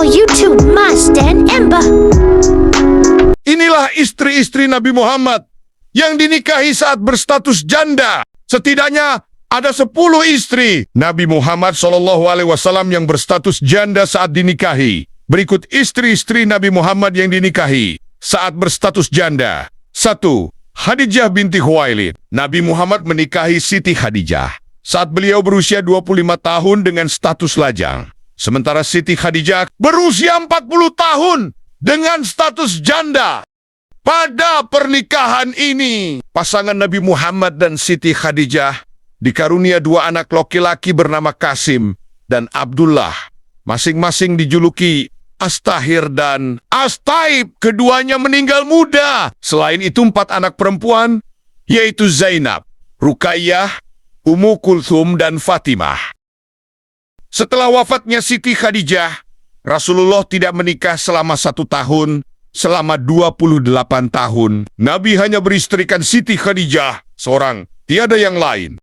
all YouTube Mas dan Ember. Inilah istri-istri Nabi Muhammad yang dinikahi saat berstatus janda. Setidaknya ada 10 istri Nabi Muhammad SAW yang berstatus janda saat dinikahi. Berikut istri-istri Nabi Muhammad yang dinikahi saat berstatus janda. 1. Khadijah binti Khuwailid. Nabi Muhammad menikahi Siti Khadijah saat beliau berusia 25 tahun dengan status lajang. Sementara Siti Khadijah berusia 40 tahun dengan status janda. Pada pernikahan ini, pasangan Nabi Muhammad dan Siti Khadijah dikarunia 2 anak laki-laki bernama Qasim dan Abdullah. Masing-masing dijuluki Astahir dan Astaib. Keduanya meninggal muda. Selain itu 4 anak perempuan, yaitu Zainab, Ruqayyah, Ummu Kulthum, dan Fatimah. Setelah wafatnya Siti Khadijah, Rasulullah tidak menikah selama 1 tahun. Selama 28 tahun, Nabi hanya beristrikan Siti Khadijah seorang, tiada yang lain.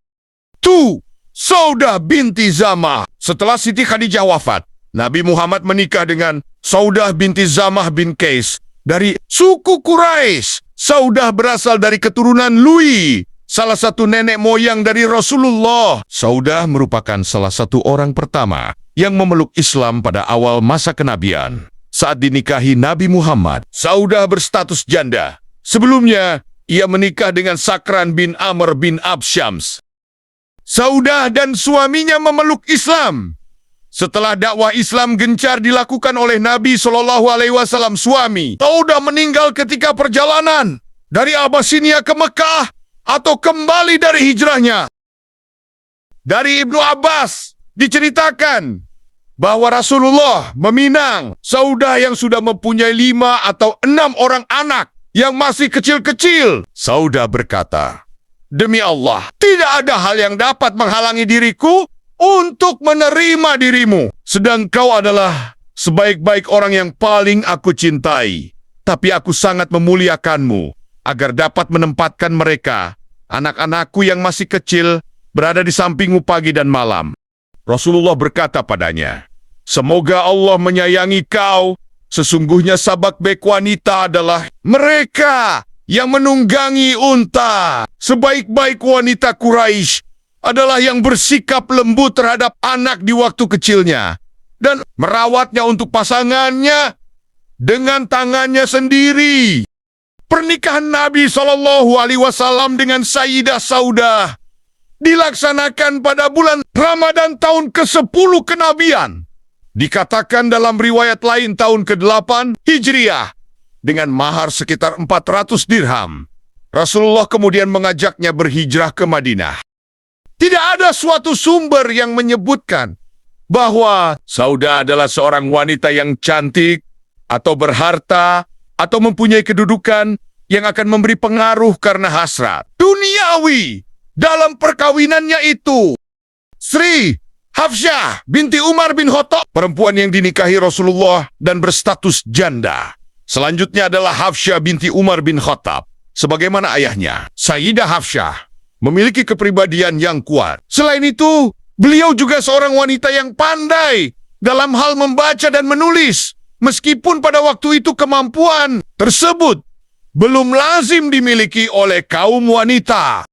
2. Saudah binti Zamah. Setelah Siti Khadijah wafat, Nabi Muhammad menikah dengan Saudah binti Zamah bin Qais dari suku Quraisy. Saudah berasal dari keturunan Lui, salah satu nenek moyang dari Rasulullah. Saudah merupakan salah satu orang pertama yang memeluk Islam pada awal masa kenabian. Saat dinikahi Nabi Muhammad, Saudah berstatus janda. Sebelumnya, ia menikah dengan Sakran bin Amr bin Absyams. Saudah dan suaminya memeluk Islam. Setelah dakwah Islam gencar dilakukan oleh Nabi SAW, suami Saudah meninggal ketika perjalanan dari Abyssinia ke Mekah atau kembali dari hijrahnya. Dari Ibnu Abbas diceritakan bahwa Rasulullah meminang Saudah yang sudah mempunyai 5 atau 6 orang anak yang masih kecil-kecil. Saudah berkata, "Demi Allah, tidak ada hal yang dapat menghalangi diriku untuk menerima dirimu. Sedang kau adalah sebaik-baik orang yang paling aku cintai. Tapi aku sangat memuliakanmu agar dapat menempatkan mereka, anak-anakku yang masih kecil, berada di sampingmu pagi dan malam." Rasulullah berkata padanya, "Semoga Allah menyayangi kau. Sesungguhnya sabak bek wanita adalah mereka yang menunggangi unta. Sebaik-baik wanita Quraisy adalah yang bersikap lembut terhadap anak di waktu kecilnya dan merawatnya untuk pasangannya dengan tangannya sendiri." Pernikahan Nabi SAW dengan Sayyidah Saudah dilaksanakan pada bulan Ramadan tahun ke-10 kenabian. Dikatakan dalam riwayat lain tahun ke-8 Hijriah dengan mahar sekitar 400 dirham. Rasulullah kemudian mengajaknya berhijrah ke Madinah. Tidak ada suatu sumber yang menyebutkan bahwa Saudah adalah seorang wanita yang cantik atau berharta atau mempunyai kedudukan yang akan memberi pengaruh karena hasrat duniawi dalam perkawinannya itu. Sri Hafsyah binti Umar bin Khattab, perempuan yang dinikahi Rasulullah dan berstatus janda. Selanjutnya adalah Hafsyah binti Umar bin Khattab. Sebagaimana ayahnya, Sayyidah Hafsyah memiliki kepribadian yang kuat. Selain itu, beliau juga seorang wanita yang pandai dalam hal membaca dan menulis. Meskipun pada waktu itu kemampuan tersebut belum lazim dimiliki oleh kaum wanita.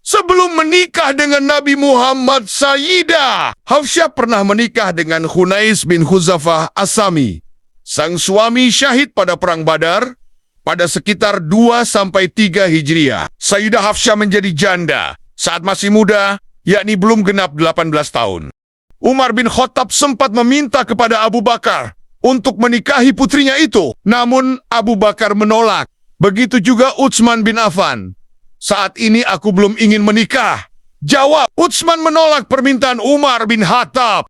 Sebelum menikah dengan Nabi Muhammad, Sayyidah Hafsyah pernah menikah dengan Khunais bin Khuzafah As-Sami. Sang suami syahid pada Perang Badar pada sekitar 2-3 Hijriah. Sayyidah Hafsyah menjadi janda saat masih muda, yakni belum genap 18 tahun. Umar bin Khattab sempat meminta kepada Abu Bakar untuk menikahi putrinya itu. Namun Abu Bakar menolak. Begitu juga Utsman bin Affan. "Saat ini aku belum ingin menikah," jawab. Utsman menolak permintaan Umar bin Khattab.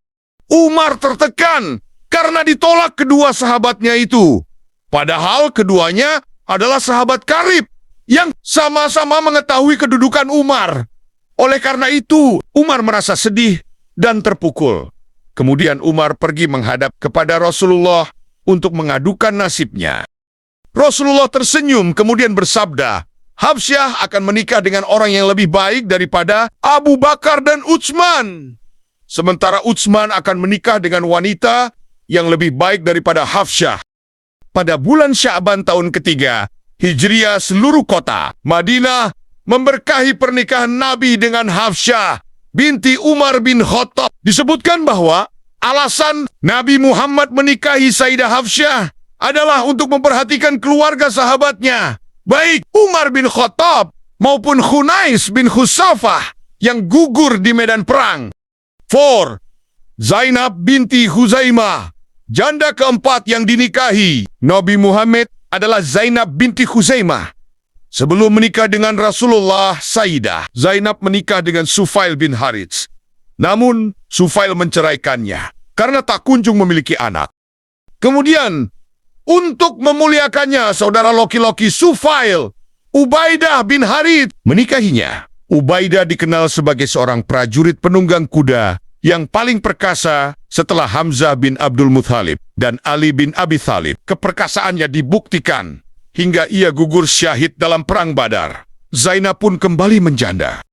Umar tertekan karena ditolak kedua sahabatnya itu. Padahal keduanya adalah sahabat karib yang sama-sama mengetahui kedudukan Umar. Oleh karena itu, Umar merasa sedih dan terpukul. Kemudian Umar pergi menghadap kepada Rasulullah untuk mengadukan nasibnya. Rasulullah tersenyum kemudian bersabda, "Hafsyah akan menikah dengan orang yang lebih baik daripada Abu Bakar dan Utsman. Sementara Utsman akan menikah dengan wanita yang lebih baik daripada Hafsyah. Pada bulan Sya'ban tahun ketiga, Hijriah, seluruh kota Madinah memberkahi pernikahan Nabi dengan Hafsyah binti Umar bin Khattab. Disebutkan bahwa alasan Nabi Muhammad menikahi Sayyidah Hafsyah adalah untuk memperhatikan keluarga sahabatnya, baik Umar bin Khattab maupun Khunais bin Khusafah yang gugur di medan perang. 4. Zainab binti Khuzaimah, janda keempat yang dinikahi Nabi Muhammad adalah Zainab binti Khuzaimah. Sebelum menikah dengan Rasulullah, Sayyidah Zainab menikah dengan Sufail bin Harits. Namun, Sufail menceraikannya karena tak kunjung memiliki anak. Kemudian, untuk memuliakannya, saudara laki-laki Sufail, Ubaidah bin Harits, menikahinya. Ubaidah dikenal sebagai seorang prajurit penunggang kuda yang paling perkasa setelah Hamzah bin Abdul Muthalib dan Ali bin Abi Thalib. Keperkasaannya dibuktikan hingga ia gugur syahid dalam perang Badar. Zainab pun kembali menjanda.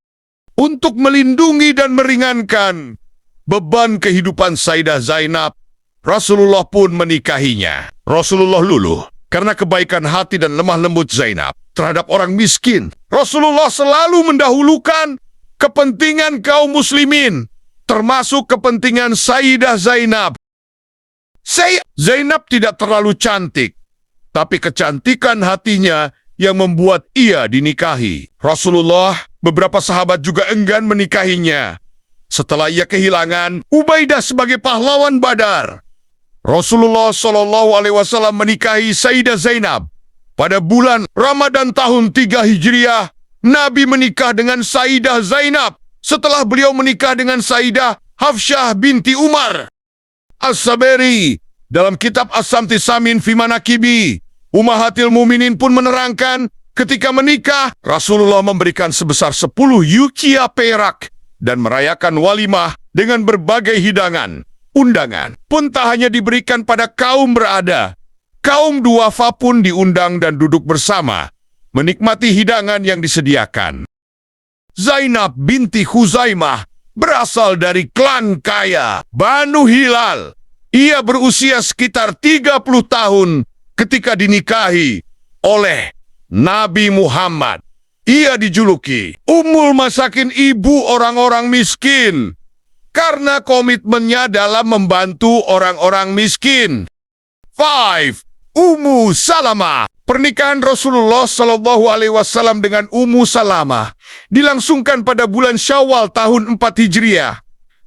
Untuk melindungi dan meringankan beban kehidupan Sayyidah Zainab, Rasulullah pun menikahinya. Rasulullah luluh karena kebaikan hati dan lemah lembut Zainab terhadap orang miskin. Rasulullah selalu mendahulukan kepentingan kaum muslimin, termasuk kepentingan Sayyidah Zainab. Zainab tidak terlalu cantik, tapi kecantikan hatinya yang membuat ia dinikahi. Rasulullah, beberapa sahabat juga enggan menikahinya setelah ia kehilangan Ubaidah sebagai pahlawan Badar. Rasulullah SAW menikahi Sayyidah Zainab pada bulan Ramadan tahun 3 Hijriah. Nabi menikah dengan Sayyidah Zainab setelah beliau menikah dengan Sayyidah Hafsyah binti Umar. As-Saberi dalam kitab As-Samti Samin fi Manaqibi Ummahatil Muminin pun menerangkan, ketika menikah, Rasulullah memberikan sebesar 10 ukiah perak dan merayakan walimah dengan berbagai hidangan. Undangan pun tak hanya diberikan pada kaum berada. Kaum duafa pun diundang dan duduk bersama, menikmati hidangan yang disediakan. Zainab binti Khuzaimah berasal dari klan kaya Banu Hilal. Ia berusia sekitar 30 tahun ketika dinikahi oleh Nabi Muhammad. Ia dijuluki Ummul Masakin, ibu orang-orang miskin, karena komitmennya dalam membantu orang-orang miskin. 5. Ummu Salamah. Pernikahan Rasulullah SAW dengan Ummu Salamah dilangsungkan pada bulan Syawal tahun 4 Hijriah.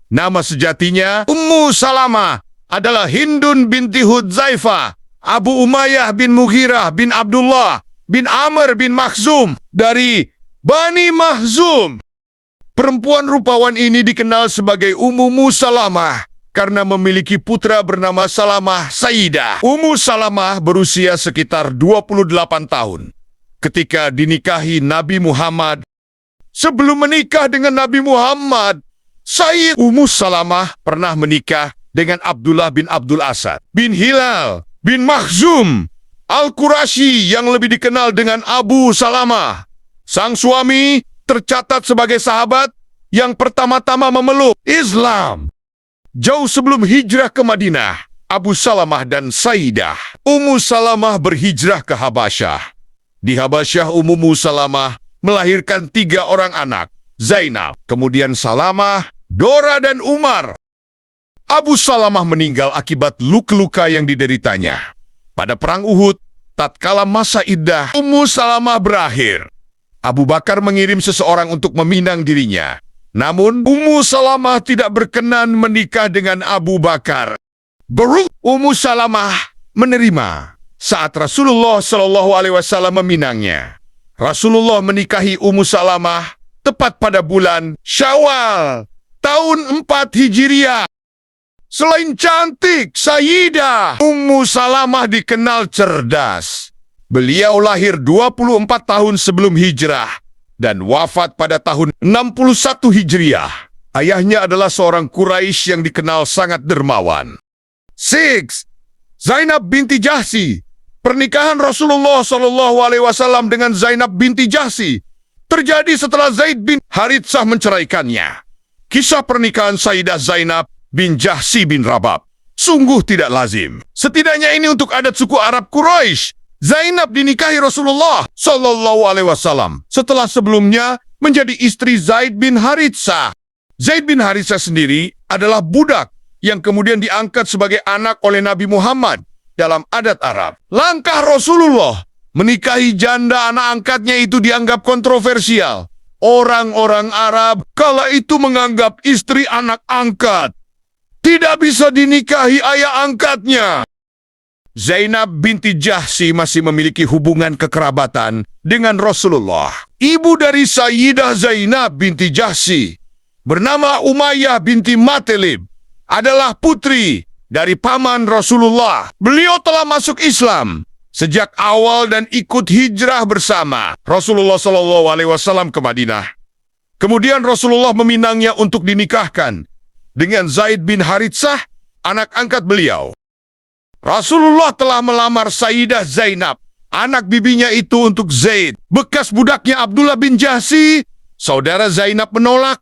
Nama sejatinya Ummu Salamah adalah Hindun binti Hudzaifah, Abu Umayyah bin Mughirah bin Abdullah bin Amr bin Makhzum dari Bani Makhzum. Perempuan rupawan ini dikenal sebagai Ummu Salamah karena memiliki putra bernama Salamah Sayyidah. Ummu Salamah berusia sekitar 28 tahun ketika dinikahi Nabi Muhammad. Sebelum menikah dengan Nabi Muhammad, Ummu Salamah pernah menikah dengan Abdullah bin Abdul Asad bin Hilal bin Makhzum Al-Qurashi yang lebih dikenal dengan Abu Salamah. Sang suami tercatat sebagai sahabat yang pertama-tama memeluk Islam. Jauh sebelum hijrah ke Madinah, Abu Salamah dan Sayyidah Ummu Salamah berhijrah ke Habasyah. Di Habasyah, Ummu Salamah melahirkan 3 orang anak, Zainab, kemudian Salamah, Dora, dan Umar. Abu Salamah meninggal akibat luka-luka yang dideritanya. Pada perang Uhud, tatkala masa iddah Ummu Salamah berakhir, Abu Bakar mengirim seseorang untuk meminang dirinya. Namun, Ummu Salamah tidak berkenan menikah dengan Abu Bakar. Ummu Salamah menerima saat Rasulullah SAW meminangnya. Rasulullah menikahi Ummu Salamah tepat pada bulan Syawal tahun 4 Hijriah. Selain cantik, Sayyidah Ummu Salamah dikenal cerdas. Beliau lahir 24 tahun sebelum hijrah dan wafat pada tahun 61 Hijriah. Ayahnya adalah seorang Quraisy yang dikenal sangat dermawan. 6. Zainab binti Jahsi. Pernikahan Rasulullah SAW dengan Zainab binti Jahsi terjadi setelah Zaid bin Haritsah menceraikannya. Kisah pernikahan Sayyidah Zainab bin Jahsi bin Rabab Sungguh tidak lazim. Setidaknya ini untuk adat suku Arab Quraisy. Zainab dinikahi Rasulullah Shallallahu Alaihi Wasallam setelah sebelumnya menjadi istri Zaid bin Haritsah. Zaid bin Haritsah sendiri adalah budak yang kemudian diangkat sebagai anak oleh Nabi Muhammad dalam adat Arab. Langkah Rasulullah menikahi janda anak angkatnya itu dianggap kontroversial. Orang-orang Arab kala itu menganggap istri anak angkat tidak bisa dinikahi ayah angkatnya. Zainab binti Jahsy masih memiliki hubungan kekerabatan dengan Rasulullah. Ibu dari Sayyidah Zainab binti Jahsy bernama Umayyah binti Matlib adalah putri dari paman Rasulullah. Beliau telah masuk Islam sejak awal dan ikut hijrah bersama Rasulullah SAW ke Madinah. Kemudian Rasulullah meminangnya untuk dinikahkan dengan Zaid bin Haritsah, anak angkat beliau. Rasulullah telah melamar Sayyidah Zainab, anak bibinya itu untuk Zaid, bekas budaknya Abdullah bin Jahsy. Saudara Zainab menolak.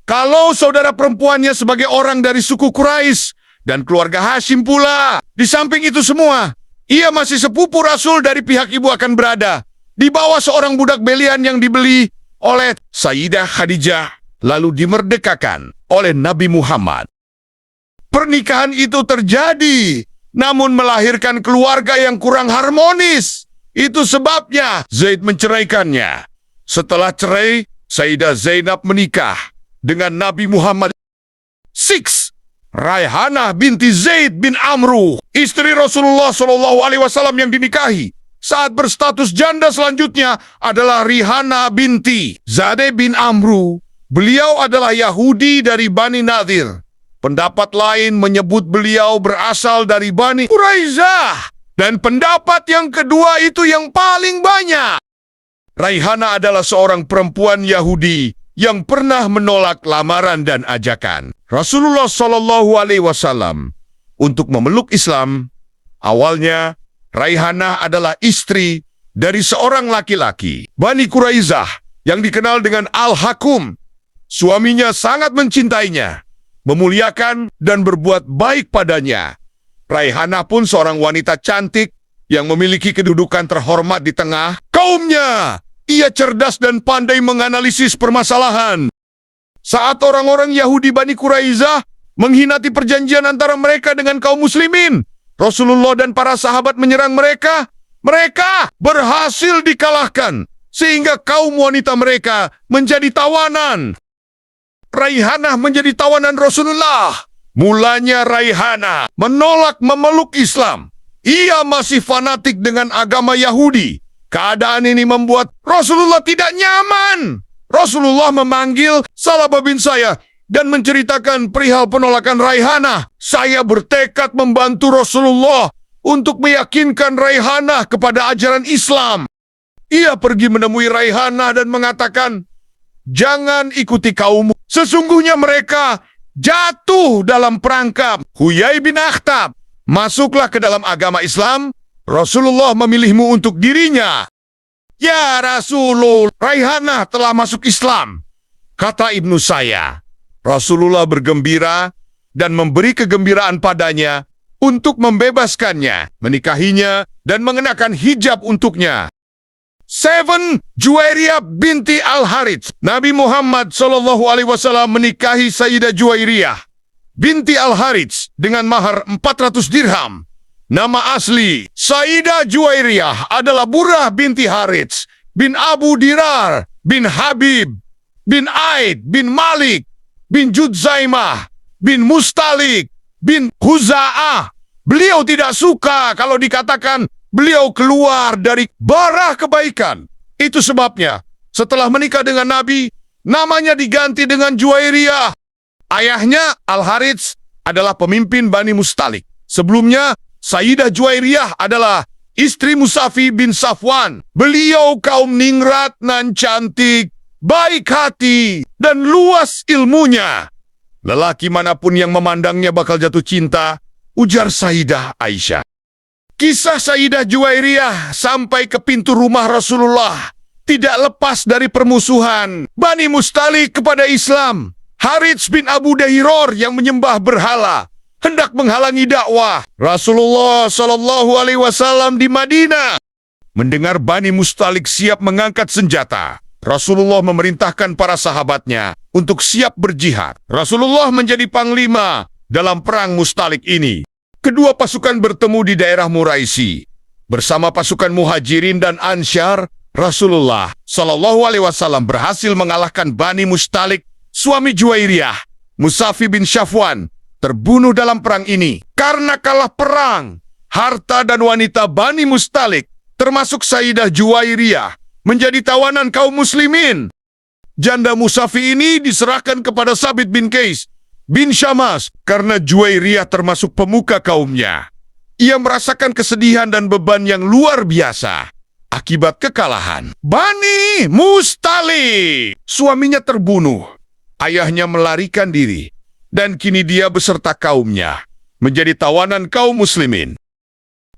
Kalau saudara perempuannya sebagai orang dari suku Quraisy dan keluarga Hashim pula. Di samping itu semua, ia masih sepupu Rasul dari pihak ibu akan berada di bawah seorang budak belian yang dibeli oleh Sayyidah Khadijah, lalu dimerdekakan oleh Nabi Muhammad. Pernikahan itu terjadi, namun melahirkan keluarga yang kurang harmonis. Itu sebabnya Zaid menceraikannya. Setelah cerai, Sayyidah Zainab menikah dengan Nabi Muhammad. 6. Raihanah binti Zaid bin Amru, istri Rasulullah SAW yang dinikahi saat berstatus janda selanjutnya adalah Rihanna binti Zadeh bin Amru. Beliau adalah Yahudi dari Bani Nadir. Pendapat lain menyebut beliau berasal dari Bani Quraisyah. Dan pendapat yang kedua itu yang paling banyak. Raihanah adalah seorang perempuan Yahudi yang pernah menolak lamaran dan ajakan Rasulullah SAW untuk memeluk Islam. Awalnya, Raihanah adalah istri dari seorang laki-laki Bani Quraisyah yang dikenal dengan Al-Hakum. Suaminya sangat mencintainya, memuliakan dan berbuat baik padanya. Raihanah pun seorang wanita cantik yang memiliki kedudukan terhormat di tengah kaumnya. Ia cerdas dan pandai menganalisis permasalahan. Saat orang-orang Yahudi Bani Quraisyah mengkhianati perjanjian antara mereka dengan kaum muslimin, Rasulullah dan para sahabat menyerang mereka. Mereka berhasil dikalahkan, sehingga kaum wanita mereka menjadi tawanan. Raihanah menjadi tawanan Rasulullah. Mulanya Raihanah menolak memeluk Islam. Ia masih fanatik dengan agama Yahudi. Keadaan ini membuat Rasulullah tidak nyaman. Rasulullah memanggil sahabat bin saya dan menceritakan perihal penolakan Raihanah. Saya bertekad membantu Rasulullah untuk meyakinkan Raihanah kepada ajaran Islam. Ia pergi menemui Raihanah dan mengatakan, "Jangan ikuti kaummu. Sesungguhnya mereka jatuh dalam perangkap Huyai bin Akhtab. Masuklah ke dalam agama Islam. Rasulullah memilihmu untuk dirinya." "Ya Rasulullah, Raihanah telah masuk Islam," kata ibnu saya. Rasulullah bergembira dan memberi kegembiraan padanya untuk membebaskannya, menikahinya, dan mengenakan hijab untuknya. 7. Juwairiyah binti Al-Harits. Nabi Muhammad SAW menikahi Sayyidah Juwairiyah binti Al-Harits dengan mahar 400 dirham. Nama asli Sayyidah Juwairiyah adalah Burrah binti Harits bin Abu Dirar bin Habib bin Aid bin Malik bin Judzaimah bin Mustalik bin Huza'ah. Beliau tidak suka kalau dikatakan beliau keluar dari bara kebaikan. Itu sebabnya setelah menikah dengan Nabi, namanya diganti dengan Juwairiyah. Ayahnya Al-Harits adalah pemimpin Bani Mustalik. Sebelumnya, Sayyidah Juwairiyah adalah istri Musafi bin Safwan. Beliau kaum ningrat nan cantik, baik hati, dan luas ilmunya. Lelaki manapun yang memandangnya bakal jatuh cinta, ujar Sayyidah Aisyah. Kisah Sayyidah Juwairiyah sampai ke pintu rumah Rasulullah tidak lepas dari permusuhan Bani Mustalik kepada Islam. Harits bin Abu Dahiror yang menyembah berhala hendak menghalangi dakwah Rasulullah Shallallahu Alaihi Wasallam di Madinah. Mendengar Bani Mustalik siap mengangkat senjata, Rasulullah memerintahkan para sahabatnya untuk siap berjihad. Rasulullah menjadi panglima dalam perang Mustalik ini. Kedua pasukan bertemu di daerah Muraisi. Bersama pasukan Muhajirin dan Ansyar, Rasulullah Shallallahu Alaihi Wasallam berhasil mengalahkan Bani Mustalik. Suami Juwairiyah, Musafi bin Syafwan, terbunuh dalam perang ini. Karena kalah perang, harta dan wanita Bani Mustalik, termasuk Sayyidah Juwairiyah, menjadi tawanan kaum muslimin. Janda Musafi ini diserahkan kepada Sabit bin Qais bin Syamas karena Juwairiyah termasuk pemuka kaumnya. Ia merasakan kesedihan dan beban yang luar biasa akibat kekalahan. Bani Mustalik, suaminya terbunuh. Ayahnya melarikan diri, dan kini dia beserta kaumnya menjadi tawanan kaum muslimin.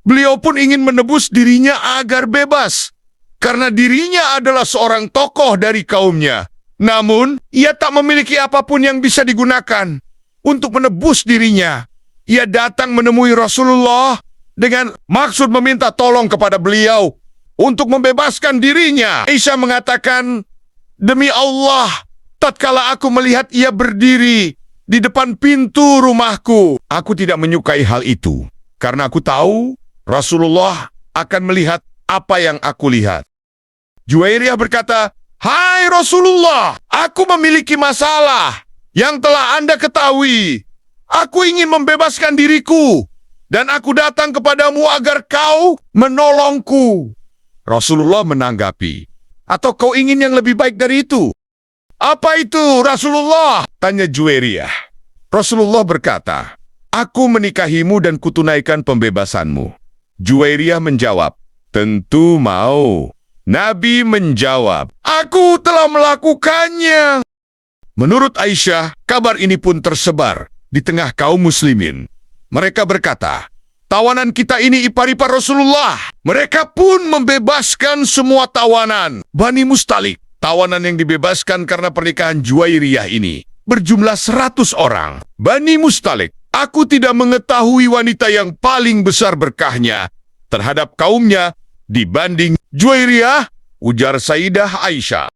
Beliau pun ingin menebus dirinya agar bebas, karena dirinya adalah seorang tokoh dari kaumnya. Namun, ia tak memiliki apapun yang bisa digunakan untuk menebus dirinya. Ia datang menemui Rasulullah dengan maksud meminta tolong kepada beliau untuk membebaskan dirinya. Aisyah mengatakan, "Demi Allah, tatkala aku melihat ia berdiri di depan pintu rumahku, aku tidak menyukai hal itu, karena aku tahu Rasulullah akan melihat apa yang aku lihat." Juwairiyah berkata, "Hai Rasulullah, aku memiliki masalah yang telah Anda ketahui. Aku ingin membebaskan diriku, dan aku datang kepadamu agar kau menolongku." Rasulullah menanggapi, "Atau kau ingin yang lebih baik dari itu?" "Apa itu, Rasulullah?" tanya Juwairiyah. Rasulullah berkata, "Aku menikahimu dan kutunaikan pembebasanmu." Juwairiyah menjawab, "Tentu mau." Nabi menjawab, "Aku telah melakukannya." Menurut Aisyah, kabar ini pun tersebar di tengah kaum muslimin. Mereka berkata, "Tawanan kita ini ipar-ipar Rasulullah." Mereka pun membebaskan semua tawanan. Bani Mustalik, tawanan yang dibebaskan karena pernikahan Juwairiyah ini, berjumlah 100 orang. Bani Mustalik, "Aku tidak mengetahui wanita yang paling besar berkahnya terhadap kaumnya dibanding Juwairiyah," ujar Sayyidah Aisyah.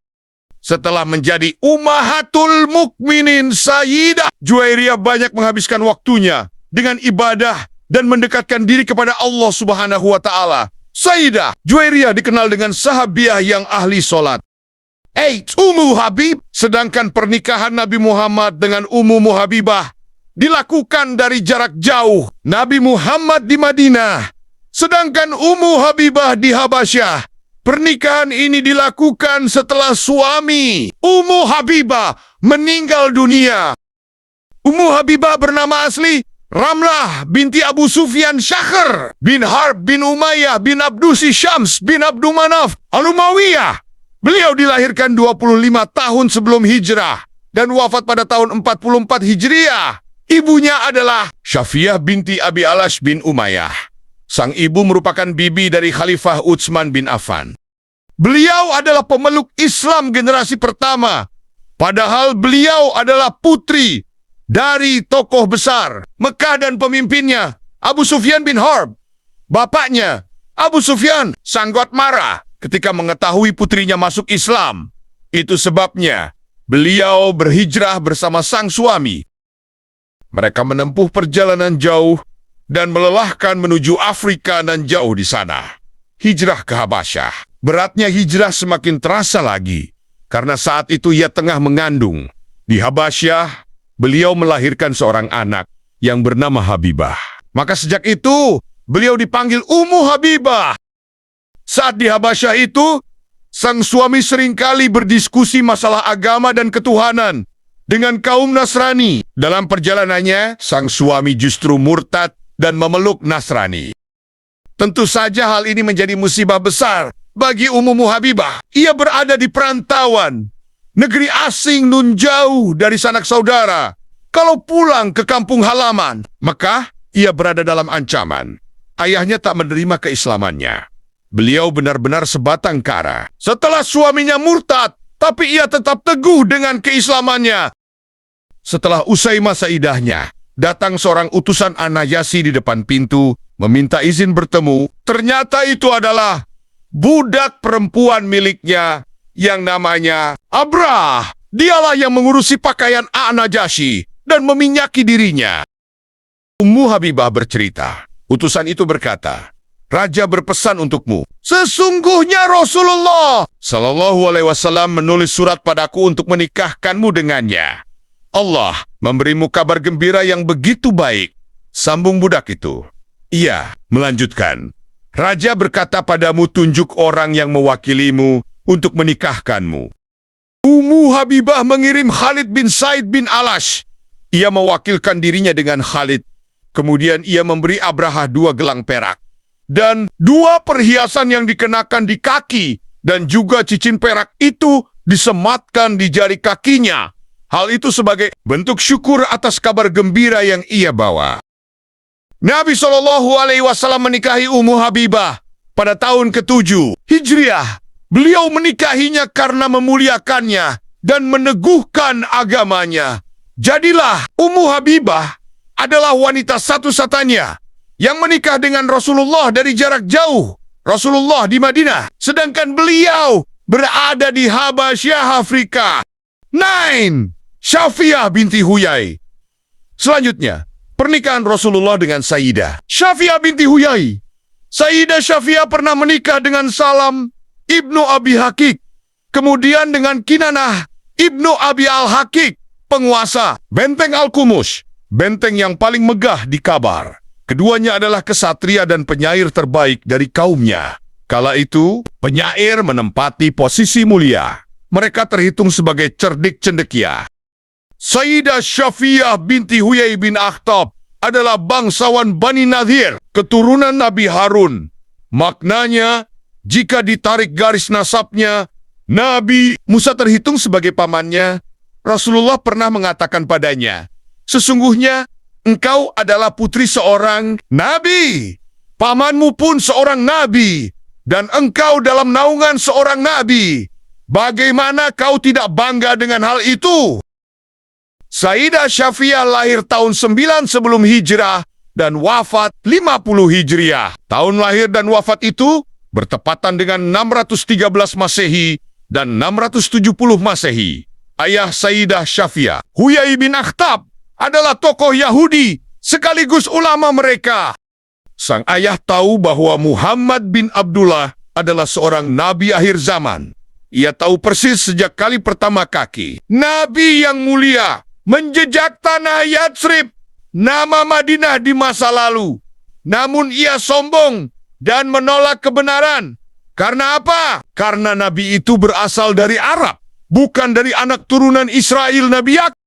Setelah menjadi Ummahatul Mukminin Sayyidah Juwairiyah banyak menghabiskan waktunya dengan ibadah dan mendekatkan diri kepada Allah Subhanahu wa Ta'ala. Sayyidah Juwairiyah dikenal dengan sahabiah yang ahli solat. Ummu Habib, sedangkan pernikahan Nabi Muhammad dengan Ummu Habibah dilakukan dari jarak jauh. Nabi Muhammad di Madinah, sedangkan Ummu Habibah di Habasyah. Pernikahan ini dilakukan setelah suami Ummu Habibah meninggal dunia. Ummu Habibah bernama asli Ramlah binti Abu Sufyan Syakhr bin Harb bin Umayyah bin Abdusi Syams bin Abdul Manaf Al-Umayyah. Beliau dilahirkan 25 tahun sebelum hijrah dan wafat pada tahun 44 Hijriah. Ibunya adalah Syafiyah binti Abi Alash bin Umayyah. Sang ibu merupakan bibi dari Khalifah Utsman bin Affan. Beliau adalah pemeluk Islam generasi pertama, padahal beliau adalah putri dari tokoh besar Mekah dan pemimpinnya, Abu Sufyan bin Harb. Bapaknya, Abu Sufyan, sangat marah ketika mengetahui putrinya masuk Islam. Itu sebabnya beliau berhijrah bersama sang suami. Mereka menempuh perjalanan jauh dan melelahkan menuju Afrika dan jauh di sana. Hijrah ke Habasyah. Beratnya hijrah semakin terasa lagi, karena saat itu ia tengah mengandung. Di Habasyah, beliau melahirkan seorang anak yang bernama Habibah. Maka sejak itu, beliau dipanggil Ummu Habibah. Saat di Habasyah itu, sang suami seringkali berdiskusi masalah agama dan ketuhanan dengan kaum Nasrani. Dalam perjalanannya, sang suami justru murtad dan memeluk Nasrani. Tentu saja hal ini menjadi musibah besar bagi Ummu Habibah. Ia berada di perantauan, negeri asing nun jauh dari sanak saudara. Kalau pulang ke kampung halaman, Mekah, ia berada dalam ancaman. Ayahnya tak menerima keislamannya. Beliau benar-benar sebatang kara. Setelah suaminya murtad, tapi ia tetap teguh dengan keislamannya. Setelah usai masa idahnya, datang seorang utusan An-Najasyi di depan pintu, meminta izin bertemu. Ternyata itu adalah budak perempuan miliknya yang namanya Abrah. Dialah yang mengurusi pakaian An-Najasyi dan meminyaki dirinya. Ummu Habibah bercerita, utusan itu berkata, Raja berpesan untukmu. Sesungguhnya Rasulullah Sallallahu Alaihi Wasallam menulis surat padaku untuk menikahkanmu dengannya. Allah memberimu kabar gembira yang begitu baik. Sambung budak itu. Ia melanjutkan, Raja berkata padamu, tunjuk orang yang mewakilimu untuk menikahkanmu. Ummu Habibah mengirim Khalid bin Said bin Alash. Ia mewakilkan dirinya dengan Khalid. Kemudian ia memberi Abrahah 2 gelang perak dan 2 perhiasan yang dikenakan di kaki, dan juga cincin perak itu disematkan di jari kakinya. Hal itu sebagai bentuk syukur atas kabar gembira yang ia bawa. Nabi Shallallahu Alaihi Wasallam menikahi Ummu Habibah pada tahun ke-7 Hijriah. Beliau menikahinya karena memuliakannya dan meneguhkan agamanya. Jadilah Ummu Habibah adalah wanita satu-satunya yang menikah dengan Rasulullah dari jarak jauh. Rasulullah di Madinah, sedangkan beliau berada di Habasyah, Afrika. 9. Syafi'ah binti Huyai. Selanjutnya, pernikahan Rasulullah dengan Sayyidah Syafi'ah binti Huyai. Sayyidah Syafi'ah pernah menikah dengan Salam ibnu Abi Hakik, kemudian dengan Kinanah ibnu Abi Al-Hakik, penguasa benteng Al-Kumus, benteng yang paling megah di Kabar. Keduanya adalah kesatria dan penyair terbaik dari kaumnya. Kala itu, penyair menempati posisi mulia. Mereka terhitung sebagai cerdik cendekia. Sayyidah Syafi'ah binti Huyai bin Akhtab adalah bangsawan Bani Nadir, keturunan Nabi Harun. Maknanya, jika ditarik garis nasabnya, Nabi Musa terhitung sebagai pamannya. Rasulullah pernah mengatakan padanya, sesungguhnya engkau adalah putri seorang nabi. Pamanmu pun seorang nabi, dan engkau dalam naungan seorang nabi. Bagaimana kau tidak bangga dengan hal itu? Sayyidah Syafi'ah lahir tahun 9 sebelum Hijrah dan wafat 50 Hijriah. Tahun lahir dan wafat itu bertepatan dengan 613 Masehi dan 670 Masehi. Ayah Sayyidah Syafi'ah, Huyai bin Akhtab, adalah tokoh Yahudi sekaligus ulama mereka. Sang ayah tahu bahwa Muhammad bin Abdullah adalah seorang nabi akhir zaman. Ia tahu persis sejak kali pertama kaki nabi yang mulia menjejak tanah Yatsrib, nama Madinah di masa lalu. Namun ia sombong dan menolak kebenaran. Karena apa? Karena nabi itu berasal dari Arab, bukan dari anak turunan Israel Nabi Yakub.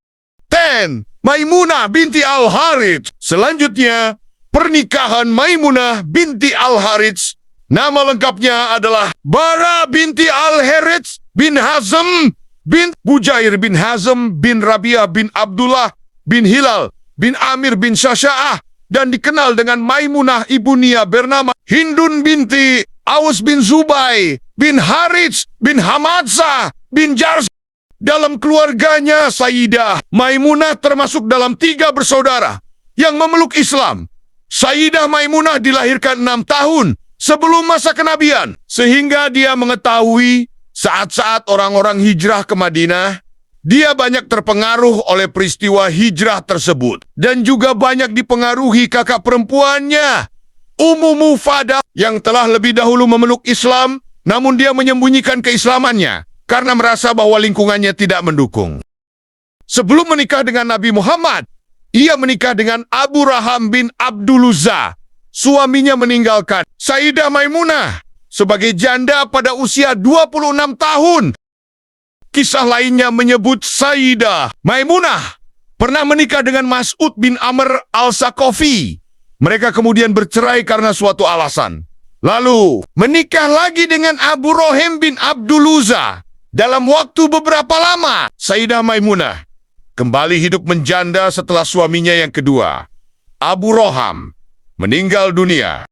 10. Maimunah binti Al-Harits. Selanjutnya, pernikahan Maimunah binti Al-Harits. Nama lengkapnya adalah Bara binti Al-Harits bin Hazm bin Bujair bin Hazm bin Rabi'ah bin Abdullah bin Hilal bin Amir bin Syasha'ah, dan dikenal dengan Maimunah ibunya bernama Hindun binti Aus bin Zubai bin Harits bin Hamadzah bin Jars. Dalam keluarganya, Sayyidah Maimunah termasuk dalam 3 bersaudara yang memeluk Islam. Sayyidah Maimunah dilahirkan 6 tahun sebelum masa kenabian, sehingga dia mengetahui saat-saat orang-orang hijrah ke Madinah. Dia banyak terpengaruh oleh peristiwa hijrah tersebut, dan juga banyak dipengaruhi kakak perempuannya, Ummu Mufadah, yang telah lebih dahulu memeluk Islam, namun dia menyembunyikan keislamannya karena merasa bahwa lingkungannya tidak mendukung. Sebelum menikah dengan Nabi Muhammad, ia menikah dengan Abu Raham bin Abdul Uzza. Suaminya meninggalkan Sayyidah Maimunah sebagai janda pada usia 26 tahun. Kisah lainnya menyebut Sayyidah Maimunah pernah menikah dengan Mas'ud bin Amr al-Saqafi. Mereka kemudian bercerai karena suatu alasan. Lalu menikah lagi dengan Abu Rohim bin Abdul Uzza. Dalam waktu beberapa lama, Sayyidah Maimunah kembali hidup menjanda setelah suaminya yang kedua, Abu Roham, meninggal dunia.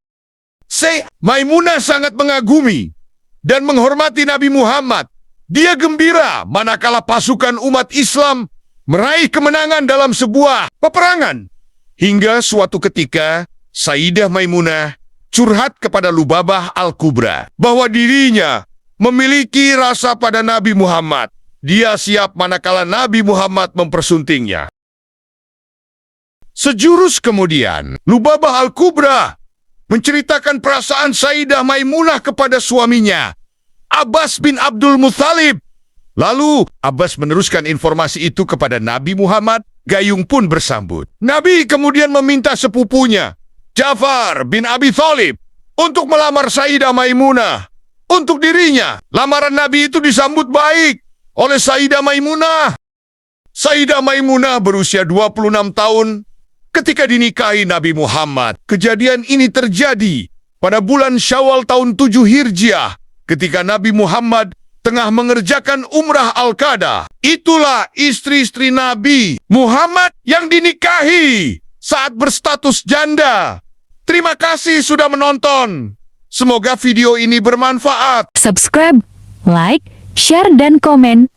Maimunah sangat mengagumi dan menghormati Nabi Muhammad. Dia gembira manakala pasukan umat Islam meraih kemenangan dalam sebuah peperangan. Hingga suatu ketika, Sayyidah Maimunah curhat kepada Lubabah Al-Kubra bahwa dirinya memiliki rasa pada Nabi Muhammad. Dia siap manakala Nabi Muhammad mempersuntingnya. Sejurus kemudian, Lubabah Al-Kubra menceritakan perasaan Sayyidah Maimunah kepada suaminya, Abbas bin Abdul Muthalib. Lalu, Abbas meneruskan informasi itu kepada Nabi Muhammad. Gayung pun bersambut. Nabi kemudian meminta sepupunya, Ja'far bin Abi Thalib, untuk melamar Sayyidah Maimunah. Untuk dirinya, lamaran Nabi itu disambut baik oleh Sayyidah Maimunah. Sayyidah Maimunah berusia 26 tahun ketika dinikahi Nabi Muhammad. Kejadian ini terjadi pada bulan Syawal tahun 7 Hijriah ketika Nabi Muhammad tengah mengerjakan umrah Al-Qada. Itulah istri-istri Nabi Muhammad yang dinikahi saat berstatus janda. Terima kasih sudah menonton. Semoga video ini bermanfaat. Subscribe, like, share, dan komen